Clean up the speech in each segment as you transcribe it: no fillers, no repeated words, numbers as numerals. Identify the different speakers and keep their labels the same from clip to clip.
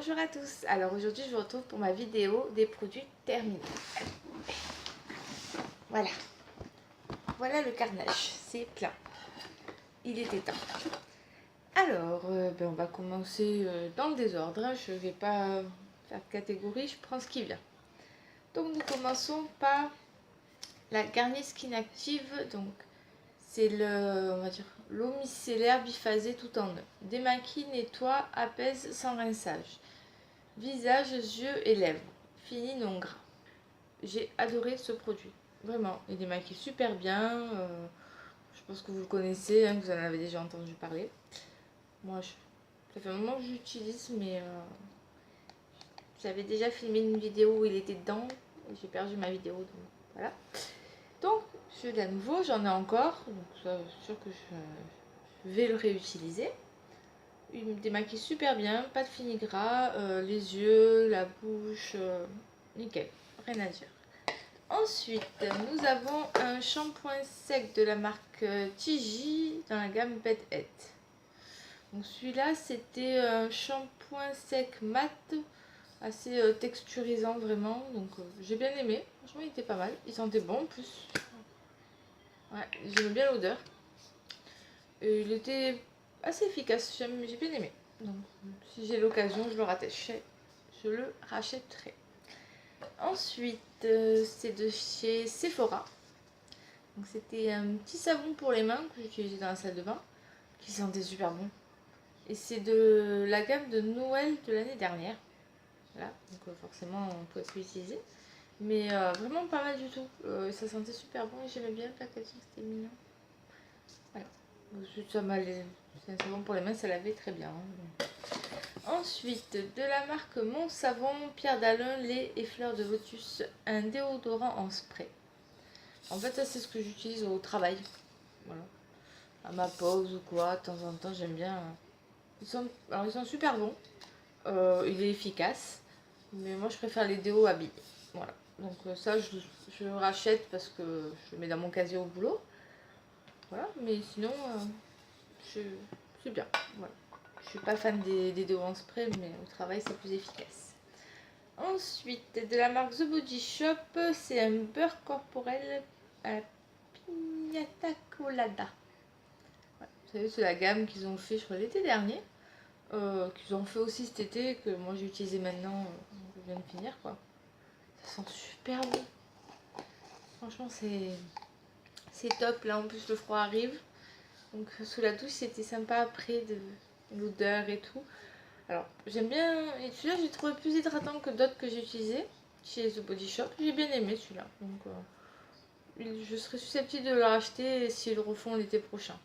Speaker 1: Bonjour à tous, alors aujourd'hui je vous retrouve pour ma vidéo des produits terminés. Voilà, voilà le carnage, c'est plein, il était temps. Alors, on va commencer dans le désordre, hein. Je ne vais pas faire de catégorie, je prends ce qui vient. Donc nous commençons par la Garnier Skin Active, donc c'est le, on va dire, l'eau micellaire biphasée tout en un. Démaquille, nettoie, apaise sans rinçage. Visage, yeux et lèvres. Fini non gras. J'ai adoré ce produit. Vraiment, il démaquille super bien. Je pense que vous le connaissez, hein, que vous en avez déjà entendu parler. Moi, ça fait un moment que j'utilise, mais j'avais déjà filmé une vidéo où il était dedans. J'ai perdu ma vidéo, donc voilà. Donc, je l'ai à nouveau, j'en ai encore. Donc, ça, c'est sûr que je vais le réutiliser. Il me démaquille super bien, pas de fini gras, les yeux, la bouche, nickel, rien à dire. Ensuite, nous avons un shampoing sec de la marque Tiji dans la gamme Bed Head. Donc celui-là, c'était un shampoing sec mat, assez texturisant vraiment, donc j'ai bien aimé. Franchement, il était pas mal, il sentait bon en plus. Ouais, j'aimais bien l'odeur. Et il était assez efficace, j'ai bien aimé. Donc si j'ai l'occasion, je le rachèterai. Ensuite, c'est de chez Sephora. Donc c'était un petit savon pour les mains que j'utilisais dans la salle de bain, qui sentait super bon. Et c'est de la gamme de Noël de l'année dernière. Voilà, donc forcément on peut être utilisé. Mais vraiment pas mal du tout. Ça sentait super bon et j'aimais bien le packaging, c'était mignon. Voilà. C'est un savon pour les mains, ça lavait très bien. Hein. Ensuite, de la marque Mon Savon, Pierre d'Alain, lait et fleurs de lotus, un déodorant en spray. En fait, ça c'est ce que j'utilise au travail. Voilà. À ma pause ou quoi, de temps en temps, j'aime bien. Ils sont super bons. Il est efficace. Mais moi, je préfère les déos à billes. Voilà. Donc ça, je rachète parce que je le mets dans mon casier au boulot. Voilà. Mais sinon, c'est bien. Voilà. Je suis pas fan des déos en spray, mais au travail, c'est plus efficace. Ensuite, de la marque The Body Shop, c'est un beurre corporel à la piñata colada. Ouais, vous savez, c'est la gamme qu'ils ont fait, je crois, l'été dernier. Qu'ils ont fait aussi cet été, que moi j'ai utilisé maintenant, je viens de finir quoi. Ça sent super bon. Franchement, c'est top. Là, en plus, le froid arrive. Donc, sous la douche, c'était sympa après de l'odeur et tout. Alors, j'aime bien. Et celui-là, j'ai trouvé plus hydratant que d'autres que j'ai utilisés chez The Body Shop. J'ai bien aimé celui-là. Donc, je serais susceptible de le racheter s'ils le refont l'été prochain.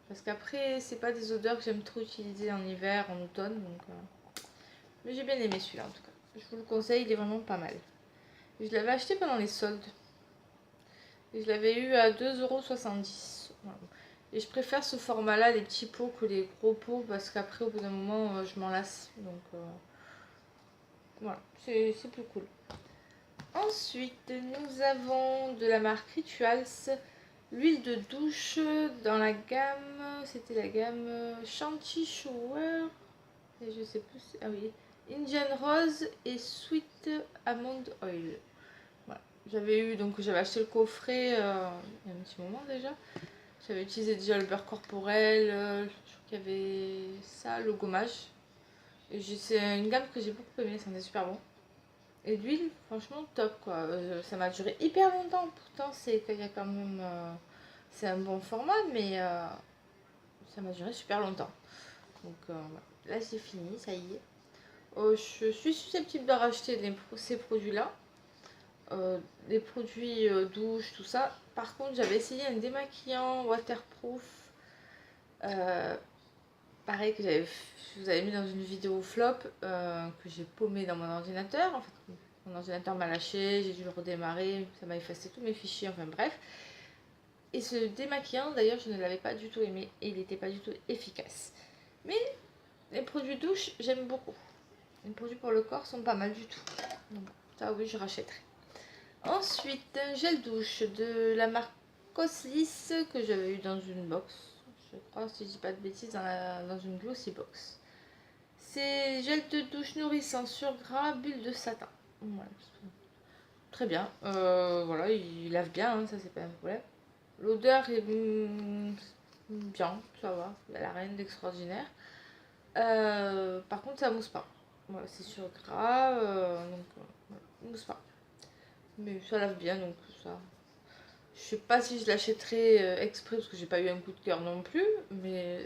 Speaker 1: Parce qu'après, c'est pas des odeurs que j'aime trop utiliser en hiver, en automne. Donc, mais j'ai bien aimé celui-là en tout cas. Je vous le conseille, il est vraiment pas mal. Je l'avais acheté pendant les soldes. Et je l'avais eu à 2,70 €. Voilà. Et je préfère ce format-là, les petits pots, que les gros pots. Parce qu'après, au bout d'un moment, je m'en lasse. Donc, voilà, c'est plus cool. Ensuite, nous avons de la marque Rituals, l'huile de douche dans la gamme, c'était la gamme Shanty Shower, et je sais plus, ah oui, Indian Rose et Sweet Almond Oil. Voilà. J'avais acheté le coffret il y a un petit moment déjà. J'avais utilisé déjà le beurre corporel, je crois qu'il y avait ça, le gommage. Et c'est une gamme que j'ai beaucoup aimée, ça sentait super bon. Et l'huile, franchement top quoi. Ça m'a duré hyper longtemps. Pourtant, il y a quand même. C'est un bon format, mais ça m'a duré super longtemps. Donc voilà. Là, c'est fini, ça y est. Je suis susceptible de racheter ces produits-là. Les produits douche, tout ça. Par contre, j'avais essayé un démaquillant waterproof. Pareil que je vous avais mis dans une vidéo flop que j'ai paumé dans mon ordinateur. En fait, mon ordinateur m'a lâché, j'ai dû le redémarrer, ça m'a effacé tous mes fichiers, enfin bref. Et ce démaquillant, d'ailleurs, je ne l'avais pas du tout aimé et il n'était pas du tout efficace. Mais les produits douche, j'aime beaucoup. Les produits pour le corps sont pas mal du tout. Donc ça, oui, je rachèterai. Ensuite, un gel douche de la marque Coslis que j'avais eu dans une box. Je crois, si je dis pas de bêtises, dans une glossy box. C'est gel de douche nourrissant sur gras, bulle de satin. Voilà. Très bien. Voilà, il lave bien, hein, ça c'est pas un problème. L'odeur est bien, ça va. Elle a rien d'extraordinaire. Par contre, ça mousse pas. Voilà, c'est sur gras, donc voilà, mousse pas. Mais ça lave bien, donc ça. Je sais pas si je l'achèterai exprès parce que j'ai pas eu un coup de cœur non plus, mais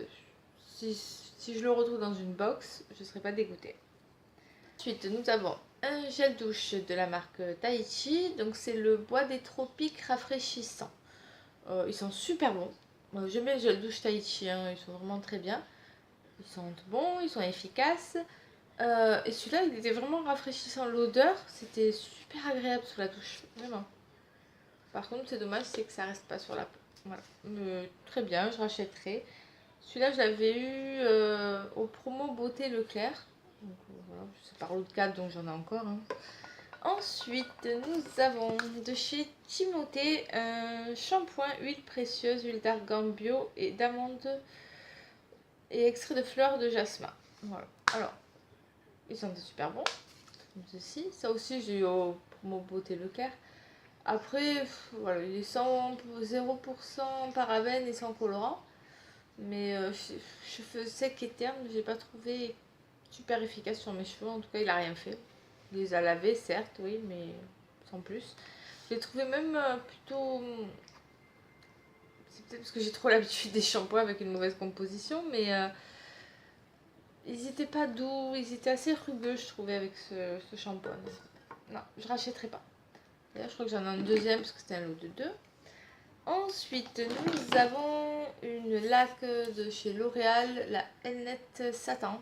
Speaker 1: si je le retrouve dans une box, je serai pas dégoûtée. Ensuite, nous avons un gel douche de la marque Tahiti, donc c'est le bois des tropiques rafraîchissant. Ils sont super bons. J'aime bien les gels douche Tahiti, hein, ils sont vraiment très bien. Ils sont bons, ils sont efficaces. Et celui-là, il était vraiment rafraîchissant. L'odeur, c'était super agréable sur la douche, vraiment. Par contre, c'est dommage, c'est que ça reste pas sur la peau. Voilà. Très bien, je rachèterai. Celui-là, je l'avais eu au promo Beauté Leclerc. Donc voilà, c'est par l'autre cadre, donc j'en ai encore. Hein. Ensuite, nous avons de chez Timothée un shampoing, huile précieuse, huile d'argan bio et d'amande et extrait de fleurs de jasmin. Voilà. Alors, ils sont super bons, comme ceci. Ça aussi, j'ai eu au promo Beauté Leclerc. Après, voilà, il est 0% parabènes et sans colorant. Mais cheveux secs et ternes, j'ai pas trouvé super efficace sur mes cheveux. En tout cas, il a rien fait. Il les a lavés, certes, oui, mais sans plus. J'ai trouvé même plutôt. C'est peut-être parce que j'ai trop l'habitude des shampoings avec une mauvaise composition, mais ils étaient pas doux, ils étaient assez rugueux, je trouvais, avec ce shampoing. Non, je rachèterai pas. D'ailleurs, je crois que j'en ai un deuxième parce que c'était un lot de deux. Ensuite, nous avons une laque de chez L'Oréal, la Elnett Satin.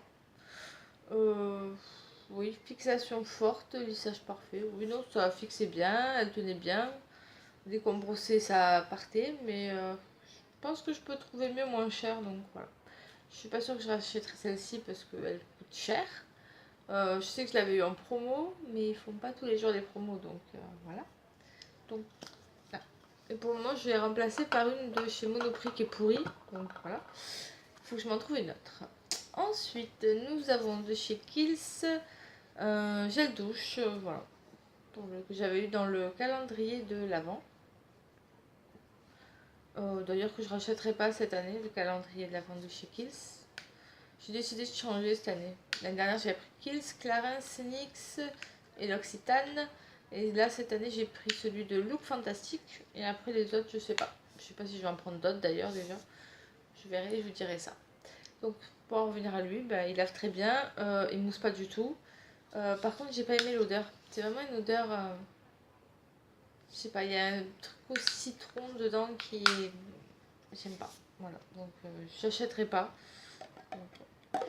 Speaker 1: Oui, fixation forte, lissage parfait. Oui, non, ça fixait bien, elle tenait bien. Dès qu'on brossait, ça partait, mais je pense que je peux trouver mieux moins cher, donc voilà. Je suis pas sûre que je rachèterai celle-ci parce qu'elle coûte cher. Je sais que je l'avais eu en promo, mais ils font pas tous les jours les promos, donc voilà. Donc, là. Et pour le moment, je vais remplacer par une de chez Monoprix qui est pourrie, donc voilà. Il faut que je m'en trouve une autre. Ensuite, nous avons de chez Kiehl's gel douche, voilà, que j'avais eu dans le calendrier de l'Avent. D'ailleurs que je rachèterai pas cette année, le calendrier de l'Avent de chez Kiehl's. J'ai décidé de changer cette année. L'année dernière j'avais pris Kiehl's, Clarins, NYX et l'Occitane. Et là cette année j'ai pris celui de Look Fantastique. Et après les autres je sais pas. Je sais pas si je vais en prendre d'autres d'ailleurs déjà. Je verrai et je vous dirai ça. Donc pour en revenir à lui, bah, il lave très bien, il mousse pas du tout. Par contre, j'ai pas aimé l'odeur. C'est vraiment une odeur. Je sais pas, il y a un truc au citron dedans qui. J'aime pas. Voilà. Donc, j'achèterai pas. Donc,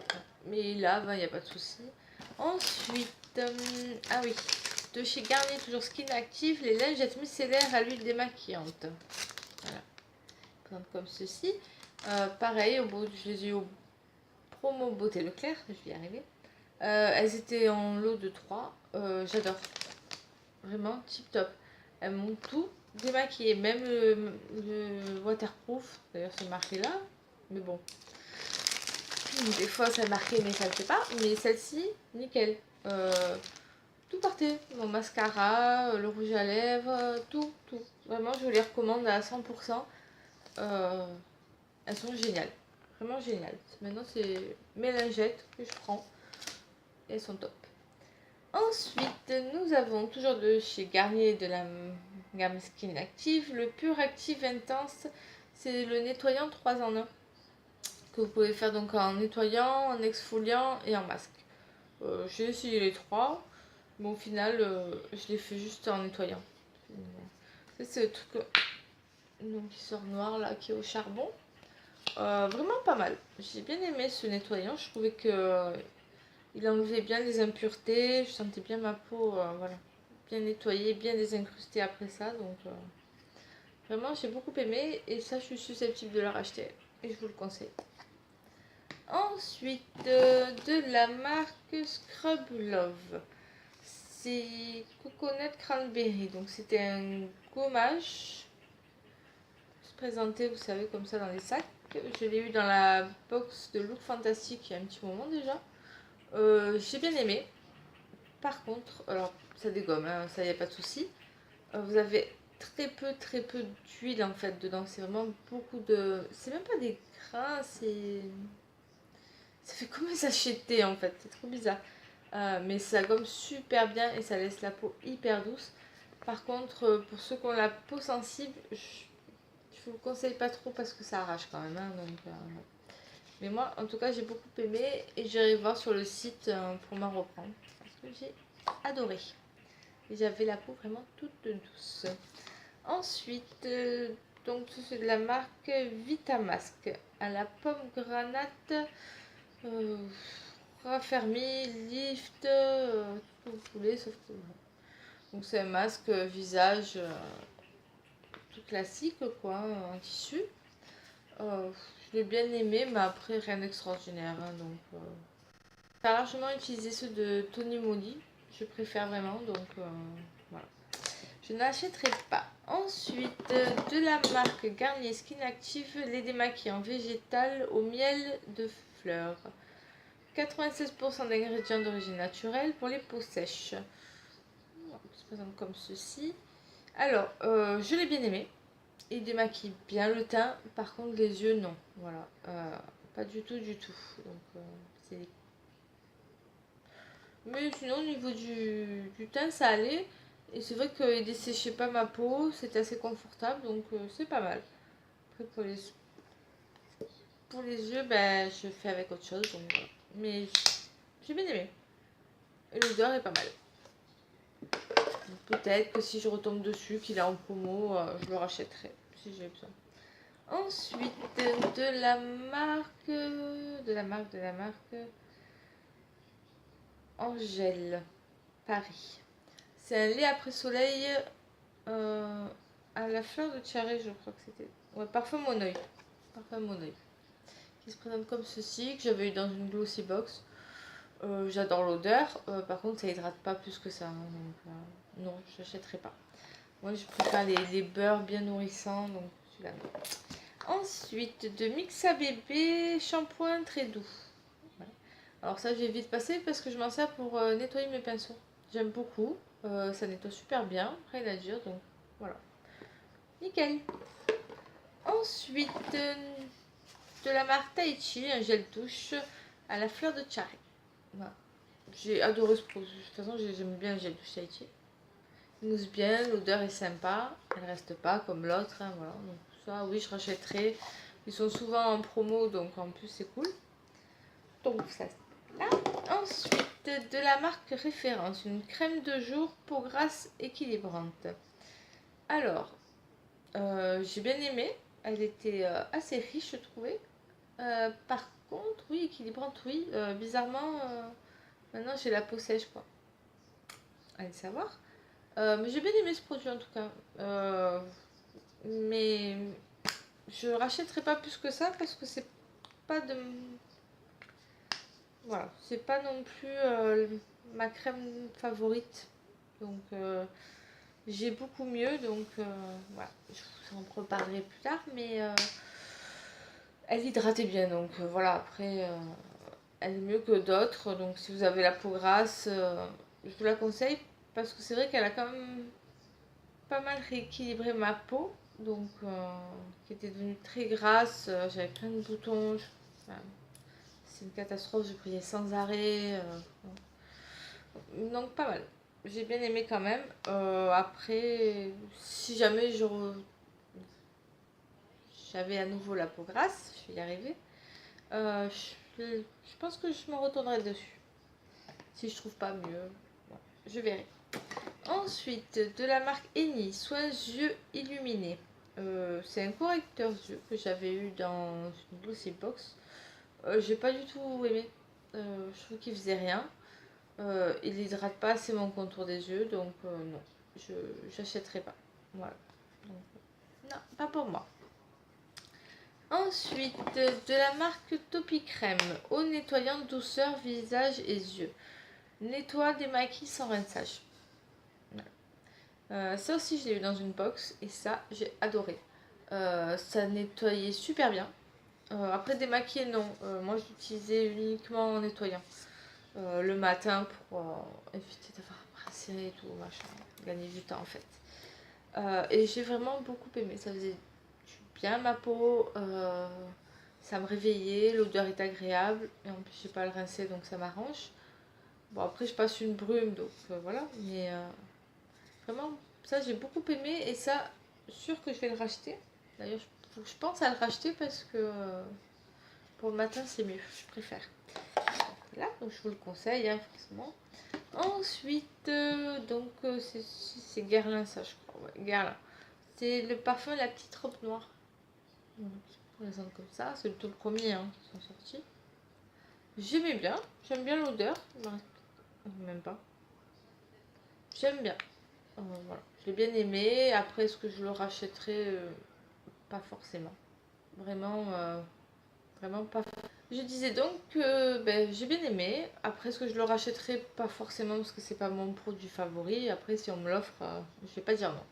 Speaker 1: mais il lave, il n'y a pas de souci. Ensuite, ah oui, de chez Garnier, toujours Skin Active, les lingettes micellaires à l'huile démaquillante. Voilà. Présente comme ceci. Pareil, je les ai eu au promo Beauté Leclerc, je vais y arriver. Elles étaient en lot de 3. J'adore. Vraiment tip top. Elles m'ont tout démaquillé. Même le waterproof. D'ailleurs, c'est marqué là. Mais bon. Des fois, ça marqué, mais ça ne le fait pas. Mais celle-ci, nickel. Tout partait. Mon mascara, le rouge à lèvres, tout, tout. Vraiment, je vous les recommande à 100%. Elles sont géniales. Vraiment géniales. Maintenant, c'est mes lingettes que je prends. Et elles sont top. Ensuite, nous avons toujours de chez Garnier de la gamme Skin Active, le Pure Active Intense. C'est le nettoyant 3 en 1 que vous pouvez faire donc en nettoyant, en exfoliant et en masque. J'ai essayé les 3, mais au final, je l'ai fait juste en nettoyant. C'est le truc donc, qui sort noir là, qui est au charbon. Vraiment pas mal. J'ai bien aimé ce nettoyant. Je trouvais que il enlevait bien les impuretés. Je sentais bien ma peau, voilà, bien nettoyée, bien désincrustée après ça. Donc vraiment, j'ai beaucoup aimé. Et ça, je suis susceptible de le racheter. Et je vous le conseille. Ensuite, de la marque Scrub Love. C'est Coconut Cranberry. Donc c'était un gommage. Se présenter, vous savez, comme ça dans les sacs. Je l'ai eu dans la box de Look Fantastique il y a un petit moment déjà. J'ai bien aimé. Par contre, alors ça dégomme, hein, ça y a pas de souci. Vous avez très peu d'huile en fait dedans. C'est vraiment beaucoup de. C'est même pas des grains, c'est. Ça fait comme un sachet de thé en fait. C'est trop bizarre. Mais ça gomme super bien et ça laisse la peau hyper douce. Par contre, pour ceux qui ont la peau sensible, je vous conseille pas trop parce que ça arrache quand même. Hein, donc, mais moi, en tout cas, j'ai beaucoup aimé et j'irai voir sur le site pour m'en reprendre parce que j'ai adoré. Et j'avais la peau vraiment toute douce. Ensuite, donc c'est de la marque Vitamask à la pomme granate, euh, raffermi, lift, tout ce que vous voulez, sauf que. Donc c'est un masque visage tout classique quoi, en tissu. Euh, je l'ai bien aimé, mais après rien d'extraordinaire. Hein, donc, j'ai largement utilisé ceux de Tony Moly. Je préfère vraiment, donc voilà. Je n'achèterai pas. Ensuite, de la marque Garnier Skin Active, les démaquillants végétal au miel de fleurs. 96% d'ingrédients d'origine naturelle pour les peaux sèches. On se présente comme ceci. Alors, je l'ai bien aimé. Il démaquille bien le teint, par contre les yeux non, voilà, pas du tout Donc, mais sinon au niveau du teint ça allait, et c'est vrai qu'il desséchait pas ma peau, c'était assez confortable, donc c'est pas mal. Après pour les yeux, ben, je fais avec autre chose, donc voilà. Mais j'ai bien aimé, et l'odeur est pas mal. Peut-être que si je retombe dessus, qu'il est en promo, je le rachèterai si j'ai besoin. Ensuite, de la marque Angèle, Paris. C'est un lait après soleil à la fleur de tiare, je crois que c'était. Ouais, parfum mon oeil. Parfum mon oeil. Qui se présente comme ceci, que j'avais eu dans une glossy box. J'adore l'odeur, par contre ça hydrate pas plus que ça. Hein, donc, non, je n'achèterai pas. Moi je préfère les beurres bien nourrissants, donc celui-là non. Ensuite, de Mixa Bébé, shampoing très doux. Voilà. Alors ça, j'ai vite passé parce que je m'en sers pour nettoyer mes pinceaux. J'aime beaucoup. Ça nettoie super bien, rien à dire, donc voilà. Nickel. Ensuite, de la marque Taichi, un gel douche à la fleur de cherry. Voilà. J'ai adoré ce produit. De toute façon, j'aime bien le gel douche Taichi. Il mousse bien, l'odeur est sympa. Elle reste pas comme l'autre. Hein, voilà. Donc ça, oui, je rachèterai. Ils sont souvent en promo, donc en plus, c'est cool. Donc ça, c'est là. Ensuite, de la marque Référence, une crème de jour peau grasse équilibrante. Alors, j'ai bien aimé. Elle était assez riche, je trouvais. Par contre, oui, équilibrante, oui. Bizarrement, maintenant j'ai la peau sèche, quoi. Allez savoir. Mais j'ai bien aimé ce produit en tout cas. Mais je rachèterai pas plus que ça parce que c'est pas de. Voilà, c'est pas non plus ma crème favorite. Donc j'ai beaucoup mieux. Donc voilà, je vous en reparlerai plus tard. Mais elle hydratait bien. Donc voilà, après, elle est mieux que d'autres. Donc si vous avez la peau grasse, je vous la conseille. Parce que c'est vrai qu'elle a quand même pas mal rééquilibré ma peau. Donc qui était devenue très grasse. J'avais plein de boutons. Enfin, c'est une catastrophe, je priais sans arrêt. Donc pas mal. J'ai bien aimé quand même. Après, si jamais j'avais à nouveau la peau grasse, je vais y arriver. Je pense que je me retournerai dessus. Si je trouve pas mieux, bon, je verrai. Ensuite, de la marque Eni, soins yeux illuminés. C'est un correcteur yeux que j'avais eu dans une glossy box. J'ai pas du tout aimé. Je trouve qu'il faisait rien. Il n'hydrate pas assez mon contour des yeux, donc non, je n'achèterai pas. Voilà. Donc, non, pas pour moi. Ensuite, de la marque Topi Crème, eau nettoyante douceur visage et yeux. Nettoie, démaquille sans rinçage. Voilà. Ça aussi, je l'ai eu dans une box et ça, j'ai adoré. Ça nettoyait super bien. Après, démaquiller, non. Moi, j'utilisais uniquement en nettoyant. le matin pour éviter d'avoir à brasser et tout, machin, gagner du temps en fait. Et j'ai vraiment beaucoup aimé, ça faisait du bien à ma peau, ça me réveillait, l'odeur est agréable, et en plus j'ai pas à le rincer donc ça m'arrange. Bon après je passe une brume donc voilà, mais vraiment ça j'ai beaucoup aimé et ça sûr que je vais le racheter. D'ailleurs je pense à le racheter parce que pour le matin c'est mieux, je préfère. Voilà, donc je vous le conseille hein, forcément. Ensuite, donc c'est Guerlain ça je crois, ouais, Guerlain. C'est le parfum La Petite Robe Noire. Donc, ça présente comme ça, c'est le tout premier hein, qui sont sortis. J'aimais bien, j'aime bien l'odeur, même pas. J'aime bien. Voilà. Je l'ai bien aimé. Après, est-ce que je le rachèterai pas forcément. Vraiment, vraiment pas. Je disais donc que ben, j'ai bien aimé. Après, est-ce que je le rachèterai pas forcément parce que c'est pas mon produit favori. Après, si on me l'offre, je vais pas dire non.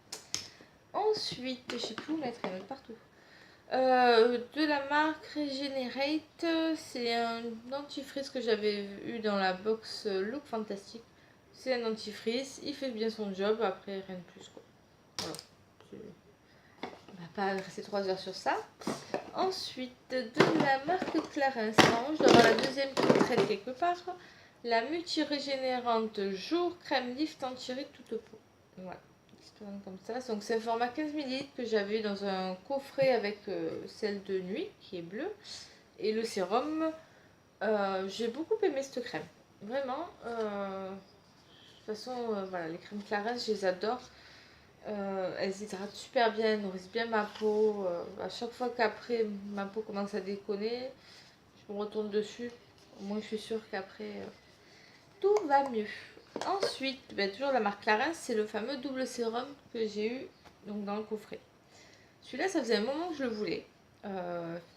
Speaker 1: Ensuite, je sais plus où mettre, il y en a partout. De la marque Regenerate, c'est un dentifrice que j'avais eu dans la box Look Fantastique. C'est un dentifrice, il fait bien son job, après rien de plus quoi. Voilà. On va pas rester 3 heures sur ça. Ensuite, de la marque Clarins, je dois avoir la deuxième qui traite quelque part. La multi-régénérante jour crème lift anti-rides toute peau. Voilà. Comme ça. Donc c'est un format 15 ml que j'avais dans un coffret avec celle de nuit qui est bleue et le sérum. J'ai beaucoup aimé cette crème. Vraiment. De toute façon, voilà, les crèmes Clarins, je les adore. Elles hydratent super bien, nourrissent bien ma peau. À chaque fois qu'après ma peau commence à déconner, je me retourne dessus. Au moins je suis sûre qu'après tout va mieux. Ensuite, ben, toujours la marque Clarins, c'est le fameux double sérum que j'ai eu donc, dans le coffret. Celui-là, ça faisait un moment que je le voulais.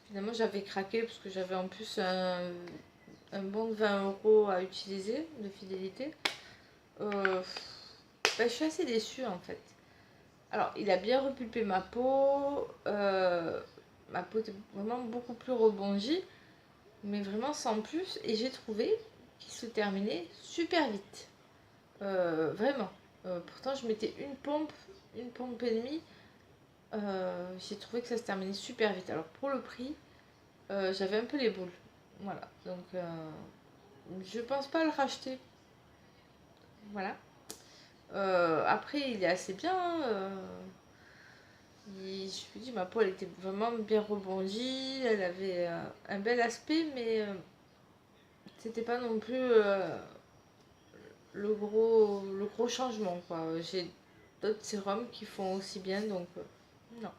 Speaker 1: Finalement, j'avais craqué parce que j'avais en plus un bon de 20 € à utiliser de fidélité. Ben, je suis assez déçue en fait. Alors, il a bien repulpé ma peau. Ma peau était vraiment beaucoup plus rebondie. Mais vraiment sans plus. Et j'ai trouvé qu'il se terminait super vite. Vraiment. Pourtant, je mettais une pompe et demie. J'ai trouvé que ça se terminait super vite. Alors, pour le prix, j'avais un peu les boules. Voilà. Donc, je pense pas le racheter. Voilà. Après, il est assez bien. Je vous dis, ma peau, elle était vraiment bien rebondie. Elle avait un bel aspect, mais c'était pas non plus le gros changement, quoi. J'ai d'autres sérums qui font aussi bien, donc non.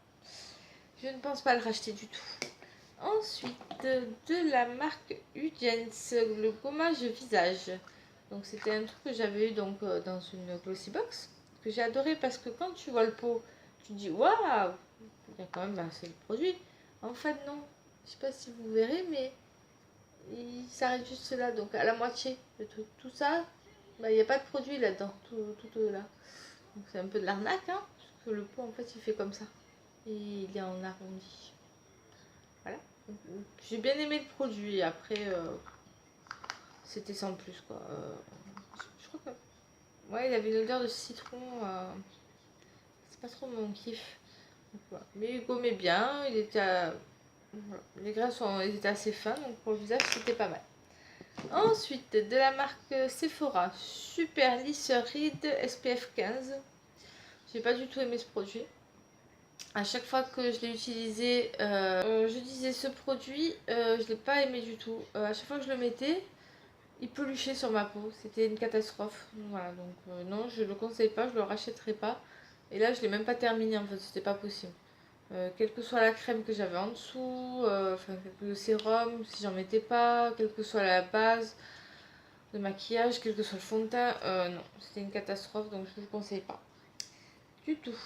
Speaker 1: Je ne pense pas le racheter du tout. Ensuite, de la marque Udens, le gommage visage. Donc c'était un truc que j'avais eu donc dans une glossy box que j'ai adoré parce que quand tu vois le pot, tu te dis waouh, il y a quand même assez de produit. En fait non, je sais pas si vous verrez, mais il s'arrête juste là, donc à la moitié de tout ça, bah, il n'y a pas de produit là-dedans, tout là. Donc c'est un peu de l'arnaque, hein, parce que le pot en fait il fait comme ça et il est en arrondi. Voilà. J'ai bien aimé le produit. Après, c'était sans plus quoi. Je crois que ouais, il avait une odeur de citron. C'est pas trop mon kiff. Donc, voilà. Mais il gommait bien. Il était voilà. Les grains ils étaient assez fins, donc pour le visage c'était pas mal. Ensuite, de la marque Sephora, Super Lisseur Ride SPF 15. J'ai pas du tout aimé ce produit. À chaque fois que je l'ai utilisé, je disais ce produit, je l'ai pas aimé du tout. À chaque fois que je le mettais, il peluchait sur ma peau. C'était une catastrophe. Voilà, donc non, je le conseille pas, je le rachèterai pas. Et là, je l'ai même pas terminé en fait, c'était pas possible. Quelle que soit la crème que j'avais en dessous, enfin, le sérum, si j'en mettais pas, quelle que soit la base de maquillage, quel que soit le fond de teint, non, c'était une catastrophe, donc je ne le conseille pas du tout.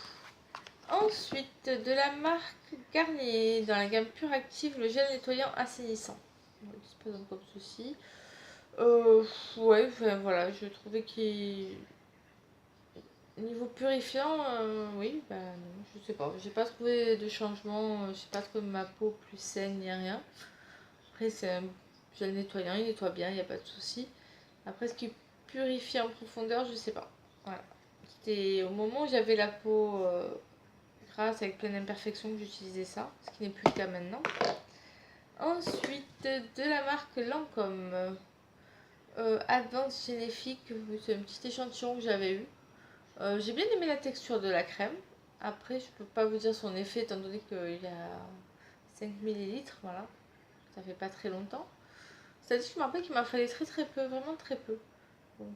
Speaker 1: Ensuite, de la marque Garnier, dans la gamme Pure Active, le gel nettoyant assainissant. On va disposer comme ceci. Ouais, enfin, voilà, je trouvais qu'il... Niveau purifiant, oui, bah non, je sais pas. J'ai pas trouvé de changement, j'ai pas trouvé ma peau plus saine ni rien. Après, c'est un gel nettoyant, il nettoie bien, il n'y a pas de souci. Après, ce qui purifie en profondeur, je sais pas. Voilà. C'était au moment où j'avais la peau grasse avec plein d'imperfections que j'utilisais ça, ce qui n'est plus le cas maintenant. Ensuite, de la marque Lancôme, Advanced Génétique, c'est un petit échantillon que j'avais eu. J'ai bien aimé la texture de la crème. Après, je peux pas vous dire son effet étant donné qu'il y a 5 millilitres, voilà. Ça fait pas très longtemps. C'est-à-dire que je me rappelle qu'il m'a fallu très peu, vraiment très peu. Donc,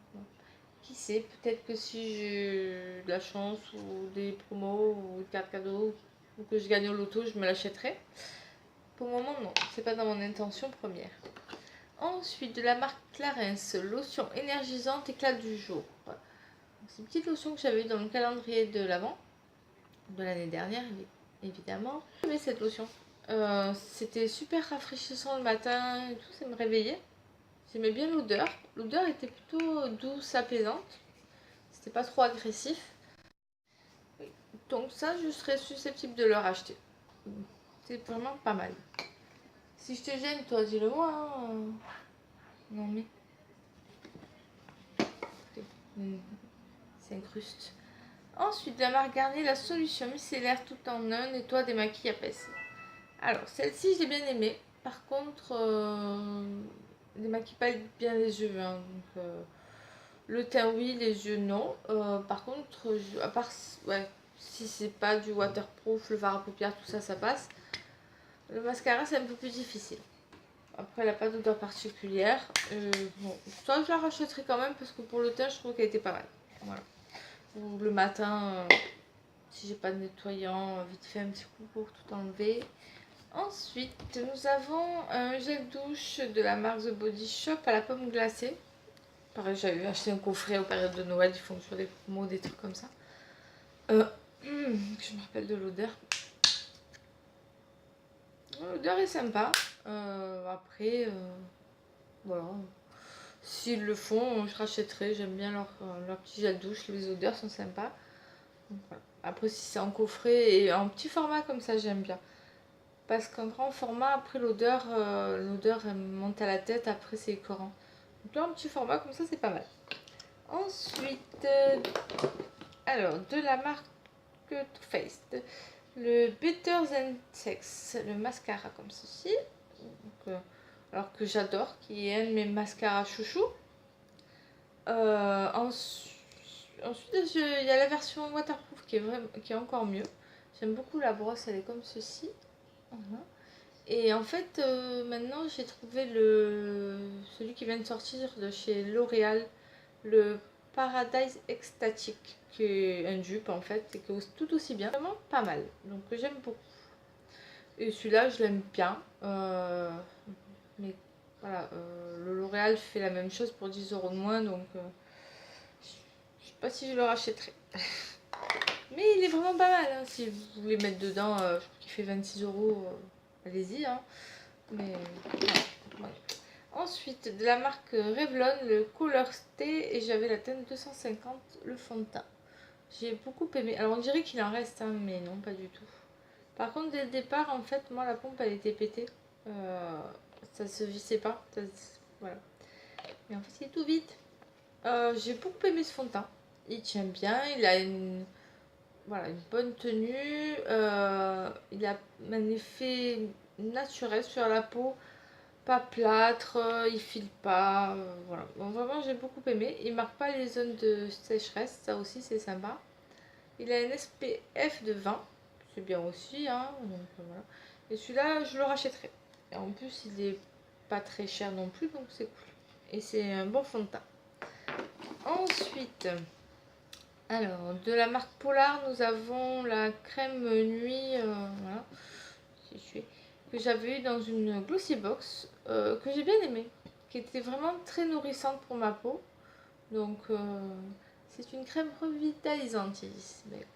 Speaker 1: qui sait, peut-être que si j'ai de la chance ou des promos ou des cartes cadeaux ou que je gagne au loto, je me l'achèterai. Pour le moment, non, c'est pas dans mon intention première. Ensuite, de la marque Clarins, lotion énergisante éclat du jour. C'est une petite lotion que j'avais eu dans le calendrier de l'Avent de l'année dernière, évidemment. J'aimais cette lotion. C'était super rafraîchissant le matin et tout, ça me réveillait. J'aimais bien l'odeur. L'odeur était plutôt douce, apaisante. C'était pas trop agressif. Donc ça, je serais susceptible de le racheter. C'est vraiment pas mal. Si je te gêne, toi, dis-le moi. Hein. Non mais... s'incruste. Ensuite, la marque Garnier, la solution micellaire tout en un, nettoie, démaquille, apaise. Alors, celle-ci, j'ai bien aimée. Par contre, démaquille pas bien les yeux. Hein, donc, le teint, oui, les yeux, non. Par contre, à part, ouais, si c'est pas du waterproof, le fard à paupières, tout ça, ça passe. Le mascara, c'est un peu plus difficile. Après, elle n'a pas d'odeur particulière. Bon, ça, je la rachèterai quand même parce que pour le teint, je trouve qu'elle était pas mal. Voilà. Ou le matin, si j'ai pas de nettoyant, vite fait un petit coup pour tout enlever. Ensuite, nous avons un gel douche de la marque The Body Shop à la pomme glacée. Pareil, j'avais acheté un coffret aux périodes de Noël, ils font toujours des promos, des trucs comme ça. Je me rappelle de l'odeur. L'odeur est sympa. Après, voilà. S'ils le font, je rachèterai. J'aime bien leur petit gel douche. Les odeurs sont sympas. Donc, voilà. Après, si c'est en coffret et en petit format comme ça, j'aime bien. Parce qu'en grand format, après l'odeur elle monte à la tête. Après, c'est écœurant. Donc là, en petit format comme ça, c'est pas mal. Ensuite, alors, de la marque Too Faced, le Better Than Sex, le mascara comme ceci. Donc, alors que j'adore, qui est un de mes mascaras chouchou. Ensuite, il y a la version waterproof qui est encore mieux. J'aime beaucoup la brosse, elle est comme ceci. Voilà. Et en fait, maintenant j'ai trouvé celui qui vient de sortir de chez L'Oréal, le Paradise Ecstatic, qui est un dupe en fait, et qui est tout aussi bien. Vraiment pas mal, donc j'aime beaucoup. Et celui-là, je l'aime bien. Mais voilà, le L'Oréal fait la même chose pour 10 € de moins, donc je sais pas si je le rachèterai. Mais il est vraiment pas mal, hein. Si vous voulez mettre dedans, je crois qu'il fait 26 €, allez-y. Hein. Mais voilà. Ensuite, de la marque Revlon, le Color Stay, et j'avais la teinte 250, le fond de teint. J'ai beaucoup aimé. Alors on dirait qu'il en reste, hein, mais non, pas du tout. Par contre, dès le départ, en fait, moi, la pompe, elle était pétée. Ça se vissait pas. Voilà. Mais en fait, il est tout vide. J'ai beaucoup aimé ce fond de teint. Il tient bien, il a voilà, une bonne tenue. Il a un effet naturel sur la peau. Pas plâtre, il file pas. Voilà. Bon, vraiment, j'ai beaucoup aimé. Il marque pas les zones de sécheresse. Ça aussi, c'est sympa. Il a un SPF de 20. C'est bien aussi. Hein, donc, voilà. Et celui-là, je le rachèterai. Et en plus, il est pas très cher non plus. Donc, c'est cool. Et c'est un bon fond de teint. Ensuite, alors, de la marque Polar, nous avons la crème nuit, voilà, si je suis, que j'avais eu dans une Glossy Box, que j'ai bien aimée, qui était vraiment très nourrissante pour ma peau. Donc, c'est une crème revitalisante, ils disent. Mais écoute,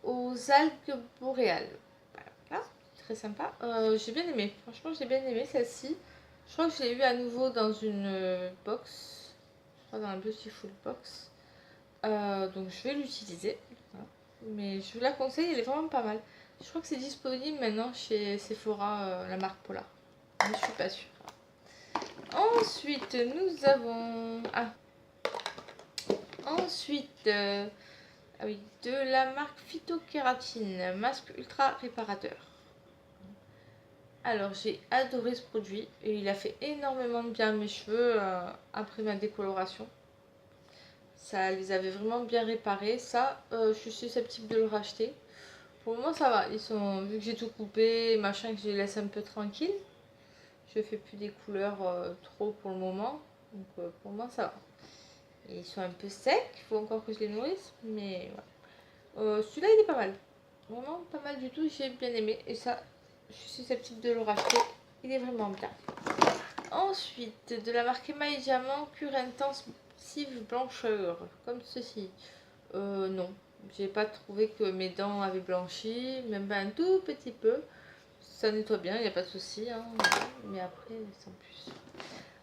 Speaker 1: aux algues boréales. Voilà, très sympa. J'ai bien aimé, franchement, j'ai bien aimé celle-ci. Je crois que je l'ai eu à nouveau dans une box, je crois dans la Beautiful Box. Donc je vais l'utiliser, voilà. Mais je vous la conseille, elle est vraiment pas mal. Je crois que c'est disponible maintenant chez Sephora, la marque Polar, mais je suis pas sûre. Ensuite, nous avons... Ah. Ensuite, ah oui, de la marque Phytokératine, masque ultra réparateur. Alors, j'ai adoré ce produit et il a fait énormément de bien à mes cheveux après ma décoloration. Ça les avait vraiment bien réparés. Ça, je suis susceptible de le racheter. Pour le moment, ça va. Ils sont, vu que j'ai tout coupé, machin, que je les laisse un peu tranquilles. Je fais plus des couleurs trop pour le moment. Donc, pour moi, ça va. Et ils sont un peu secs. Il faut encore que je les nourrisse. Mais voilà. Celui-là, il est pas mal. Vraiment pas mal du tout. J'ai bien aimé. Et ça, je suis susceptible de le racheter. Il est vraiment bien. Ensuite, de la marque Emma et Diamant, cure intensive blancheur. Comme ceci. Non. J'ai pas trouvé que mes dents avaient blanchi. Même pas un tout petit peu. Ça nettoie bien, il n'y a pas de souci. Hein. Mais après, sans plus.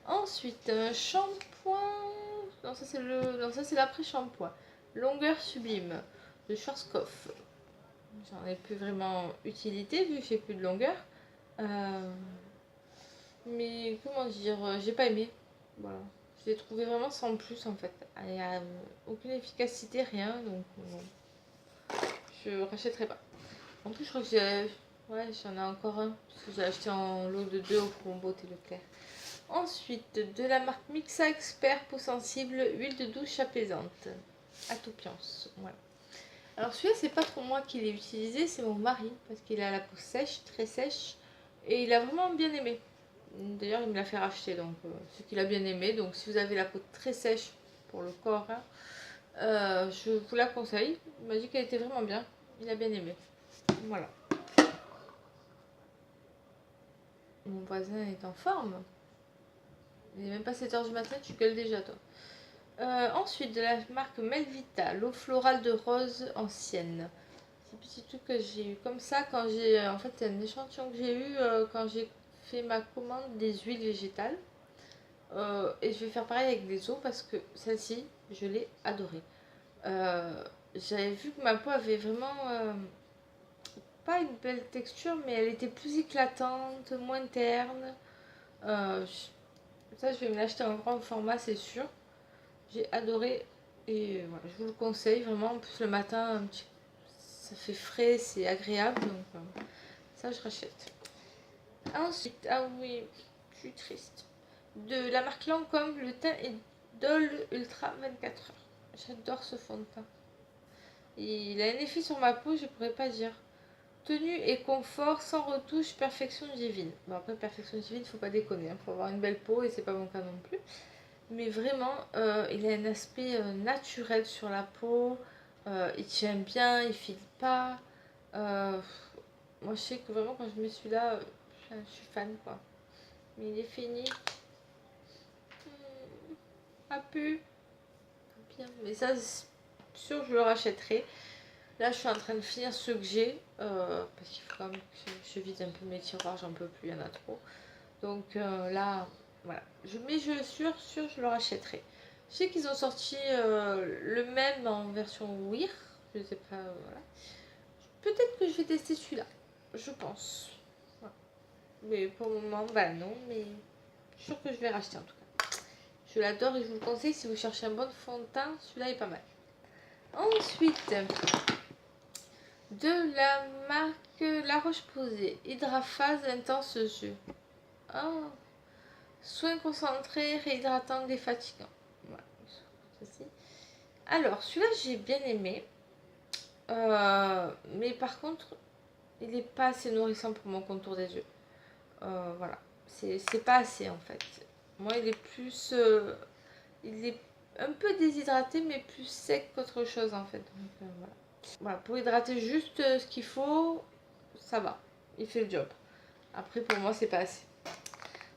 Speaker 1: Ensuite, un shampoing. Non, ça c'est le. Non, ça c'est l'après-shampoing. Longueur sublime de Schwarzkopf. J'en ai plus vraiment utilité vu que j'ai plus de longueur. Mais comment dire, j'ai pas aimé. Voilà. Je l'ai trouvé vraiment sans plus en fait. Il n'y a aucune efficacité, rien. Donc non. Je rachèterai pas. En plus, je crois que j'ai. Ouais, j'en ai encore un. Parce que j'ai acheté en lot de 2 au combo Leclerc. Ensuite, de la marque Mixa Expert peau sensible, huile de douche apaisante. Atopiance. Voilà. Alors celui-là, c'est pas trop moi qui l'ai utilisé, c'est mon mari. Parce qu'il a la peau sèche, très sèche. Et il a vraiment bien aimé. D'ailleurs, il me l'a fait racheter. Donc, c'est qu'il a bien aimé. Donc, si vous avez la peau très sèche pour le corps, hein, je vous la conseille. Il m'a dit qu'elle était vraiment bien. Il a bien aimé. Voilà. Mon voisin est en forme. Il n'est même pas 7h du matin, tu gueules déjà toi. Ensuite, de la marque Melvita, l'eau florale de rose ancienne. C'est un petit truc que j'ai eu comme ça quand j'ai... En fait, c'est un échantillon que j'ai eu quand j'ai fait ma commande des huiles végétales. Et je vais faire pareil avec les eaux parce que celle-ci, je l'ai adorée. J'avais vu que ma peau avait vraiment... pas une belle texture, mais elle était plus éclatante, moins terne. Ça, je vais me l'acheter en grand format, c'est sûr. J'ai adoré et voilà, je vous le conseille vraiment. En plus, le matin, ça fait frais, c'est agréable. Donc, ça, je rachète. Ensuite, ah oui, je suis triste. De la marque Lancôme, le teint Idol Ultra 24 heures. J'adore ce fond de teint. Et il a un effet sur ma peau, je pourrais pas dire. Tenue et confort, sans retouche, perfection divine. Bon, après, perfection divine, faut pas déconner. Faut avoir une belle peau et c'est pas mon cas non plus. Mais vraiment, il a un aspect naturel sur la peau. Il tient bien, il file pas. Moi, je sais que vraiment, quand je mets celui-là, je suis fan, quoi. Mais il est fini. Pas pu. Bien. Mais ça, c'est sûr, je le rachèterai. Là, je suis en train de finir ceux que j'ai. Parce qu'il faut quand même que je vide un peu mes tiroirs, j'en peux plus, il y en a trop. Donc là, voilà. Mais je suis sûre, je le rachèterai. Je sais qu'ils ont sorti le même en version Weir. Je sais pas, voilà. Peut-être que je vais tester celui-là. Je pense. Voilà. Mais pour le moment, bah non. Mais je suis sûre que je vais racheter en tout cas. Je l'adore et je vous le conseille si vous cherchez un bon fond de teint. Celui-là est pas mal. Ensuite, de la marque La Roche-Posay. Hydraphase Intense Yeux. Oh. Soins concentrés, réhydratant, défatigant. Voilà. Alors, celui-là, j'ai bien aimé. Mais par contre, il n'est pas assez nourrissant pour mon contour des yeux. Voilà. C'est pas assez, en fait. Moi, il est plus... il est un peu déshydraté, mais plus sec qu'autre chose, en fait. Donc, voilà. Voilà. Pour hydrater juste ce qu'il faut, ça va. Il fait le job. Après, pour moi, c'est pas assez.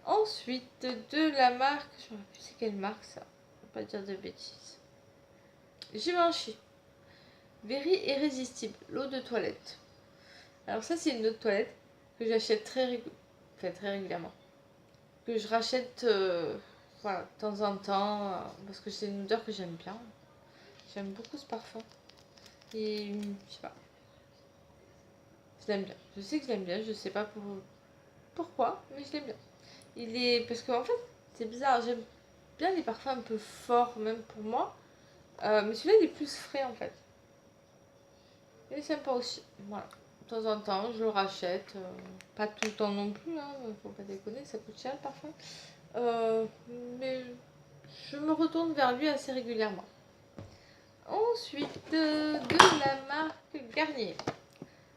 Speaker 1: Ensuite, de la marque... Je ne sais plus c'est quelle marque, ça. Je ne vais pas dire de bêtises. Givenchy. Very irrésistible. L'eau de toilette. Alors ça, c'est une eau de toilette que j'achète très régulièrement. Que je rachète voilà, de temps en temps. Parce que c'est une odeur que j'aime bien. J'aime beaucoup ce parfum. Et je sais pas. Je l'aime bien. Je sais que je l'aime bien. Je sais pas pourquoi, mais je l'aime bien. Il est... Parce qu'en fait, C'est bizarre, j'aime bien les parfums un peu forts, même pour moi. Mais celui-là, il est plus frais en fait. Il est sympa aussi. Voilà. De temps en temps, je le rachète. Pas tout le temps non plus, hein, faut pas déconner, ça coûte cher le parfum. Euh, mais je me retourne vers lui assez régulièrement. Ensuite, de la marque Garnier.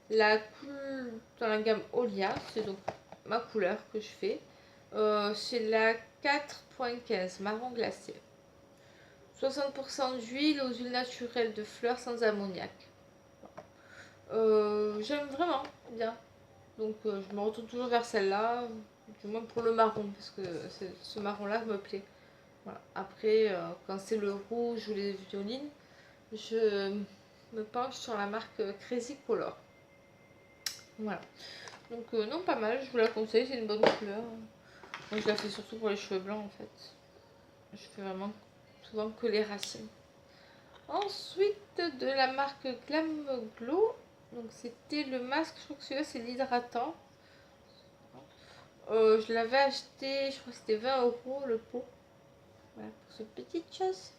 Speaker 1: Dans la gamme Olia, c'est donc ma couleur que je fais. C'est la 4.15 marron glacé. 60% d'huile aux huiles naturelles de fleurs sans ammoniac. J'aime vraiment bien. Donc je me retourne toujours vers celle-là, du moins pour le marron, parce que ce marron-là me plaît. Voilà. Après, quand c'est le rouge ou les violines, je me penche sur la marque Crazy Color. Voilà. Donc non, pas mal, je vous la conseille, c'est une bonne couleur. Moi je la fais surtout pour les cheveux blancs en fait. Je fais vraiment souvent que les racines. Ensuite, de la marque Glam Glow, donc c'était le masque, je crois que celui-là c'est l'hydratant. Je l'avais acheté, je crois que c'était 20 € le pot. Voilà, pour cette petite chose.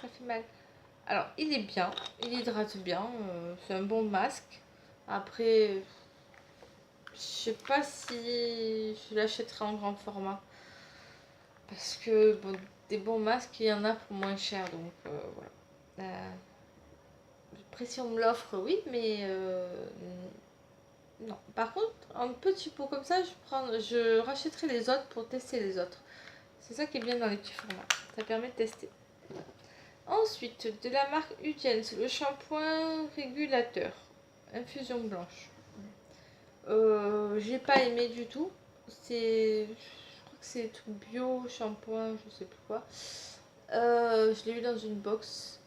Speaker 1: Ça fait mal. Alors, il est bien, il hydrate bien, c'est un bon masque. Après, je sais pas si je l'achèterai en grand format. Parce que bon, des bons masques, il y en a pour moins cher. Donc voilà. Après, si on me l'offre, oui, mais non. Par contre, un petit pot comme ça, je rachèterai les autres pour tester les autres. C'est ça qui est bien dans les petits formats. Ça permet de tester. Ensuite, de la marque Udens, le shampoing régulateur. Infusion blanche. J'ai pas aimé du tout. Je crois que c'est tout bio, shampoing, je sais plus quoi. Je l'ai eu dans une box.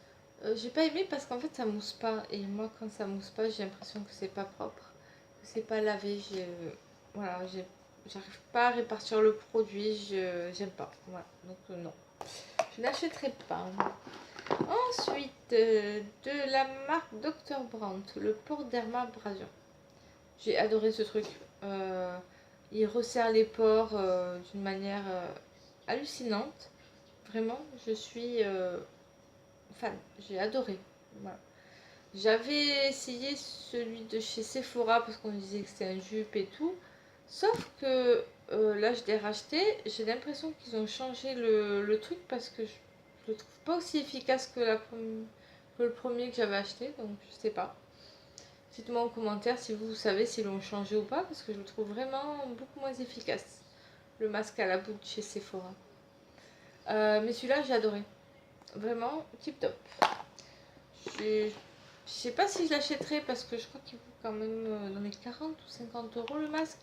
Speaker 1: J'ai pas aimé parce qu'en fait ça mousse pas. Et moi, quand ça mousse pas, j'ai l'impression que c'est pas propre, que c'est pas lavé. Voilà, j'arrive pas à répartir le produit. J'aime pas. Voilà, donc non. Je n'achèterai pas. Ensuite, de la marque Dr. Brandt, le Port Derma Abrasion. J'ai adoré ce truc. Il resserre les pores d'une manière hallucinante. Vraiment, je suis fan. J'ai adoré. Voilà. J'avais essayé celui de chez Sephora parce qu'on disait que c'était un jupe et tout. Sauf que là, je l'ai racheté. J'ai l'impression qu'ils ont changé le truc parce que je le trouve pas aussi efficace que le premier que j'avais acheté. Donc, je sais pas. Dites-moi en commentaire si vous savez s'ils l'ont changé ou pas, parce que je le trouve vraiment beaucoup moins efficace. Le masque à la boule chez Sephora. Mais celui-là, j'ai adoré. Vraiment, tip top. Je sais pas si je l'achèterai parce que je crois qu'il vaut quand même dans les 40 ou 50 € le masque.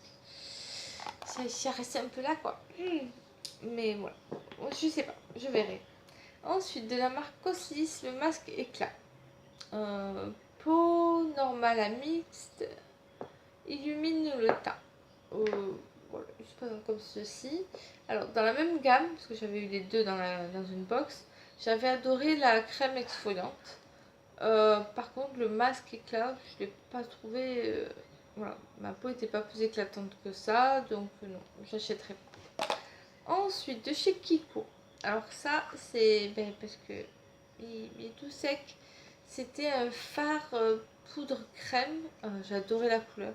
Speaker 1: Ça reste un peu là, quoi. Mais voilà. Je sais pas, je verrai. Ensuite, de la marque Coslis, le masque éclat. Peau normale à mixte. Illumine le teint. Voilà, il se présente comme ceci. Alors, dans la même gamme, parce que j'avais eu les deux dans une box, j'avais adoré la crème exfoliante. Par contre, le masque éclat, je ne l'ai pas trouvé. Voilà, ma peau n'était pas plus éclatante que ça, donc non, j'achèterai pas. Ensuite, de chez Kiko. Alors, ça, c'est parce que il est tout sec. C'était un fard poudre crème. J'adorais la couleur.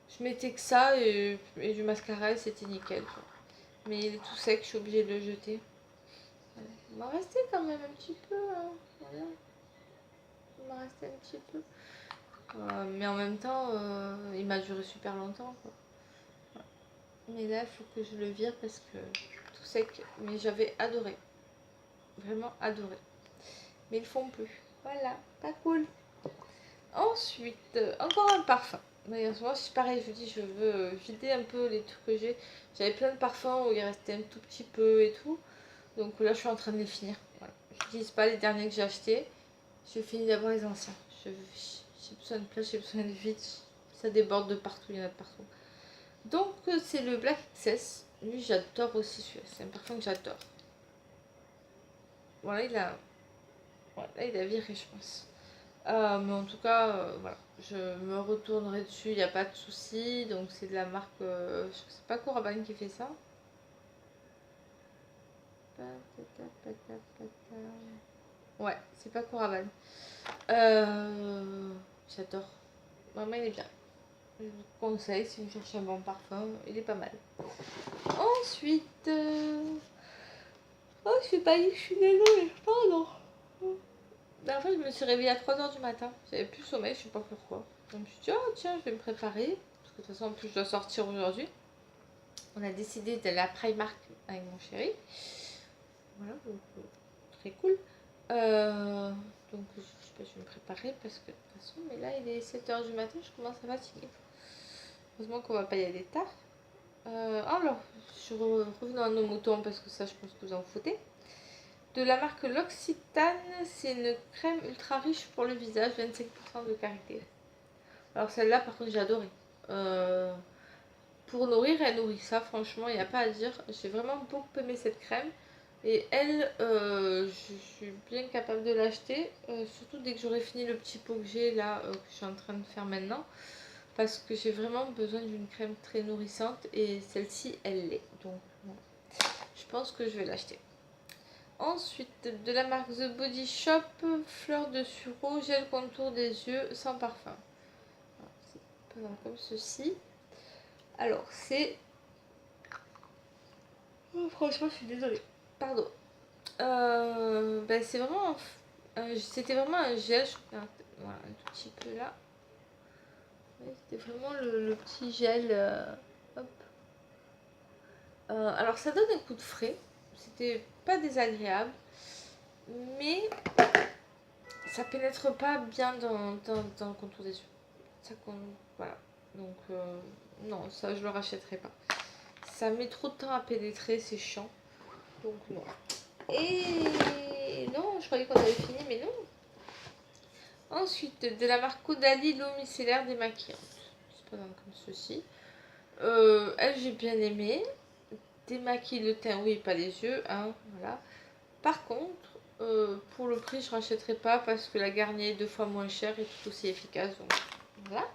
Speaker 1: Je mettais que ça et du mascara et c'était nickel. Quoi. Mais il est tout sec, je suis obligée de le jeter. Voilà. Il m'en restait quand même un petit peu. Hein. Voilà. Il m'en restait un petit peu. Mais en même temps, il m'a duré super longtemps. Quoi. Voilà. Mais là, il faut que je le vire parce que tout sec. Mais j'avais adoré. Vraiment adoré. Mais ils le font plus. Voilà, pas cool. Ensuite, encore un parfum. D'ailleurs, moi, c'est pareil, je dis, je veux vider un peu les trucs que j'ai. J'avais plein de parfums où il restait un tout petit peu et tout. Donc là, je suis en train de les finir. Voilà. Je n'utilise pas les derniers que j'ai achetés. Je finis d'abord les anciens. J'ai besoin de place, j'ai besoin de vide. Ça déborde de partout, il y en a de partout. Donc, c'est le Black XS. Lui, j'adore aussi celui-là. C'est un parfum que j'adore. Voilà, il a viré, je pense. Mais en tout cas, voilà, je me retournerai dessus, il n'y a pas de souci. Donc c'est de la marque, je sais pas Coraban qui fait ça. Ouais, c'est pas Coraval. J'adore. Vraiment, il est bien. Je vous conseille si vous cherchez un bon parfum, il est pas mal. Ensuite, oh, je suis pas je suis désolée, pardon. En fait, je me suis réveillée à 3h du matin. J'avais plus sommeil, je sais pas pourquoi. Donc, je me suis dit, oh tiens, je vais me préparer. Parce que de toute façon, en plus, je dois sortir aujourd'hui. On a décidé d'aller à Primark avec mon chéri. Voilà, donc très cool. Donc, je sais pas, je vais me préparer parce que de toute façon, mais là, il est 7h du matin, je commence à fatiguer. Heureusement qu'on va pas y aller tard. Alors, je revenons à nos moutons parce que ça, je pense que vous en foutez. De la marque L'Occitane, c'est une crème ultra riche pour le visage, 25% de karité. Alors celle-là, par contre, j'ai adoré. Pour nourrir, elle nourrit ça, franchement, il n'y a pas à dire. J'ai vraiment beaucoup aimé cette crème. Et elle, je suis bien capable de l'acheter, surtout dès que j'aurai fini le petit pot que j'ai là, que je suis en train de faire maintenant. Parce que j'ai vraiment besoin d'une crème très nourrissante et celle-ci, elle l'est. Donc, voilà. Je pense que je vais l'acheter. Ensuite, de la marque The Body Shop, fleur de sureau, gel contour des yeux sans parfum. C'est comme ceci. Alors, c'est... Oh, franchement, je suis désolée. Pardon. C'est vraiment... C'était vraiment un gel. Voilà, un tout petit peu là. C'était vraiment le petit gel. Hop. Alors, ça donne un coup de frais. C'était pas désagréable. Mais ça pénètre pas bien dans le contour des yeux. Ça compte, voilà. Donc, non, ça je le rachèterai pas. Ça met trop de temps à pénétrer, c'est chiant. Donc, non. Et non, je croyais qu'on avait fini, mais non. Ensuite, de la marque Caudalie, l'eau micellaire démaquillante. C'est pas comme ceci. Elle, j'ai bien aimé. Démaquille le teint, oui, pas les yeux, hein, voilà. Par contre, pour le prix, je rachèterai pas parce que la Garnier est 2 fois moins chère et tout aussi efficace. Donc, voilà.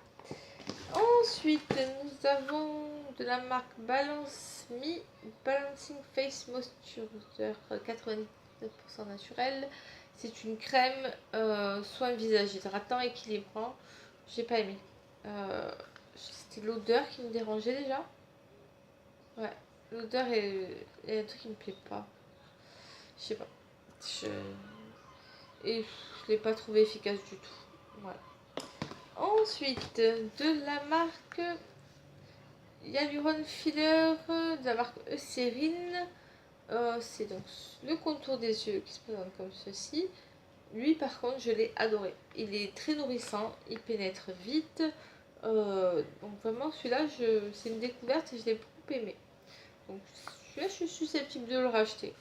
Speaker 1: Ensuite, nous avons de la marque Balance Me Balancing Face Moisturizer 99% naturel. C'est une crème soin visage hydratant, équilibrant. J'ai pas aimé. C'était l'odeur qui me dérangeait déjà. Ouais, l'odeur est un truc qui me plaît pas. Je sais pas. Et je l'ai pas trouvé efficace du tout. Voilà. Ensuite, de la marque Hyaluron Filler, de la marque Eucérine. C'est donc le contour des yeux qui se présente comme ceci. Lui, par contre, je l'ai adoré. Il est très nourrissant, il pénètre vite. Donc vraiment, celui-là, c'est une découverte et je l'ai beaucoup aimé. Donc celui-là, je suis susceptible de le racheter.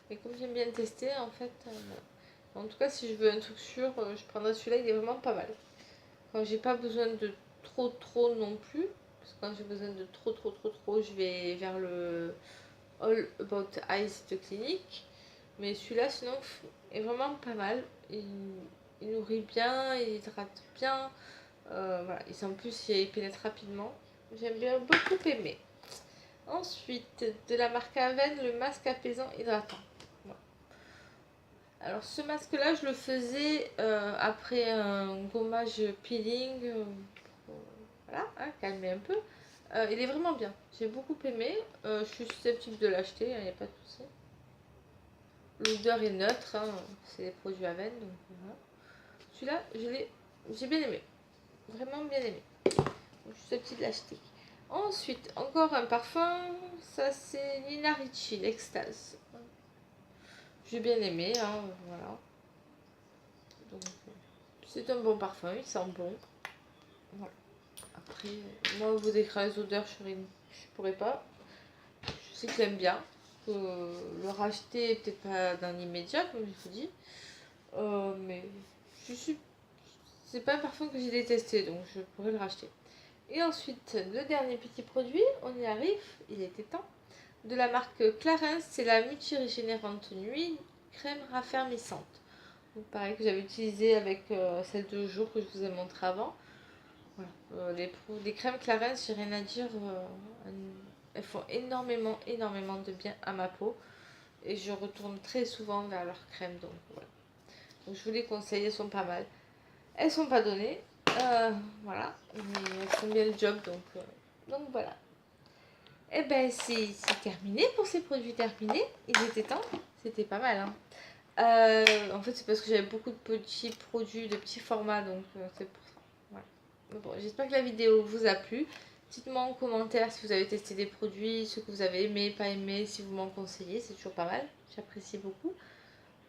Speaker 1: Mais comme j'aime bien le tester, en fait, en tout cas, si je veux un truc sûr, je prendrai celui-là, il est vraiment pas mal. Quand j'ai pas besoin de trop non plus, parce que quand j'ai besoin de trop, je vais vers le All About Eyes de Clinique. Mais celui-là, sinon, est vraiment pas mal. Il nourrit bien, il hydrate bien. Voilà. Et en plus, il pénètre rapidement. J'aime bien beaucoup aimé. Ensuite, de la marque Aven, le masque apaisant hydratant. Voilà. Alors, ce masque-là, je le faisais après un gommage peeling. Voilà, hein, calmer un peu. Il est vraiment bien. J'ai beaucoup aimé. Je suis susceptible de l'acheter, il n'y a pas de souci. L'odeur est neutre, hein, c'est des produits Aven. Donc voilà. Celui-là, j'ai bien aimé. Vraiment bien aimé. Donc, je suis susceptible de l'acheter. Ensuite, encore un parfum. Ça, c'est Nina Ricci, l'Extase. J'ai bien aimé, hein, voilà. Donc, c'est un bon parfum, il sent bon. Voilà. Après, moi, vous décrire les odeurs, je pourrais pas. Je sais que j'aime bien. Le racheter, peut-être pas dans l'immédiat, comme je vous dis. Mais c'est pas un parfum que j'ai détesté, donc je pourrais le racheter. Et ensuite, le dernier petit produit, on y arrive, il était temps. De la marque Clarins, c'est la multi-régénérante nuit crème raffermissante. Donc pareil que j'avais utilisé avec celle de jour que je vous ai montré avant. Voilà. Les crèmes Clarins, j'ai rien à dire. Elles font énormément de bien à ma peau. et je retourne très souvent vers leurs crèmes, donc voilà. Donc je vous les conseille, elles sont pas mal. Elles sont pas données, voilà, mais elles font bien le job, donc voilà. Et ben c'est terminé pour ces produits terminés. Il était temps, c'était pas mal, hein. En fait, c'est parce que j'avais beaucoup de petits produits, de petits formats, donc c'est pour ça. Voilà. Mais bon, j'espère que la vidéo vous a plu. Dites-moi en commentaire si vous avez testé des produits, ce que vous avez aimé, pas aimé, si vous m'en conseillez, c'est toujours pas mal. J'apprécie beaucoup.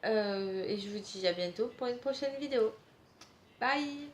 Speaker 1: Et je vous dis à bientôt pour une prochaine vidéo. Bye!